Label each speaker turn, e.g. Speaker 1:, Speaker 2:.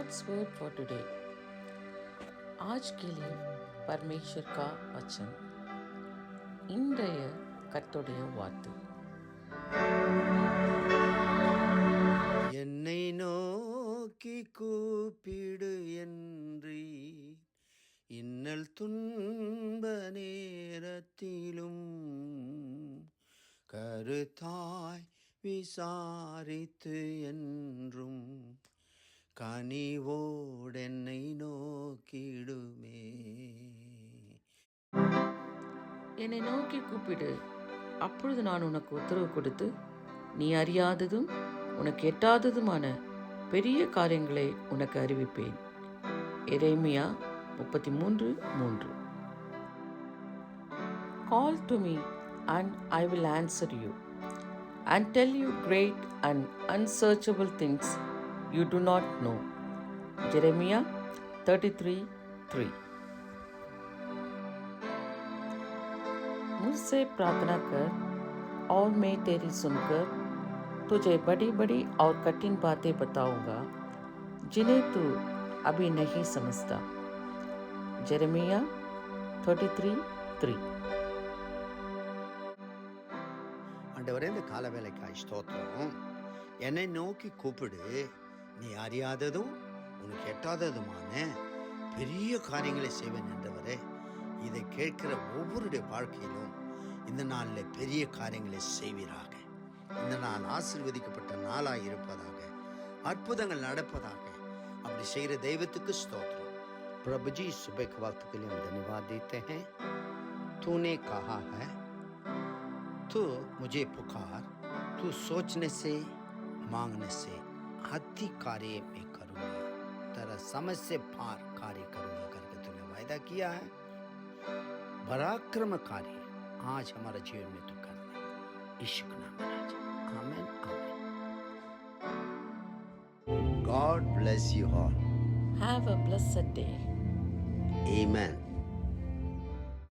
Speaker 1: God's word for today. आज के लिए परमेश्वर का वचन, இன்றைய கர்த்தருடைய வார்த்தை.
Speaker 2: என்னை நோக்கி கூப்பிடு என்று இன்னல் துன்ப நேரத்திலும் கருத்தாய் விசாரித்து என்றும் கனிவோடென்னை நோக்கிடுமே.
Speaker 1: என்னை நோக்கி கூப்பிடு, அப்பொழுது நான் உனக்கு உத்தரவு கொடுத்து நீ அறியாததும் உனக்கு எட்டாததுமான பெரிய காரியங்களை உனக்கு அறிவிப்பேன். எரேமியா 33:3. Call to me and I will answer you and tell you great and unsearchable things you do not know. Jeremiah 33:3. मुझसे प्रार्थना कर और मैं तेरी सुनकर तुझे बड़ी बड़ी और कठिन बातें बताऊंगा जिन्हें तू अभी नहीं समझता. Jeremiah 33:3.
Speaker 2: ஆண்டவரே, இந்த கால வேலைக்காய் ஸ்தோத்திரம். என்னை நோக்கி கூப்பிடு, நீ அறியாததும் உனக்கு எட்டாததுமான பெரிய காரியங்களை செய்வேன் என்றவரே. இதை கேட்கிற ஒவ்வொருடைய வாழ்க்கையிலும் இந்த நாளில் பெரிய காரியங்களை செய்வீராக. இந்த நாள் ஆசீர்வதிக்கப்பட்ட நாளாக இருப்பதாக, அற்புதங்கள் நடப்பதாக. அப்படி செய்கிற தெய்வத்துக்கு ஸ்தோத்திரம். प्रभु जी, सुबह के वक्त के लिए हम धन्यवाद देते हैं. तूने कहा है तू मुझे पुकार, तू सोचने से मांगने से अधिक कार्य मैं करूँगा, तेरा समझ से पार कार्य करूँगा करके तूने वायदा किया है. पराक्रम कार्य आज हमारा जीवन में तू कर दे. यीशु के नाम में राजा. आमीन, आमीन. God bless you all.
Speaker 1: Have a blessed day.
Speaker 2: Amen.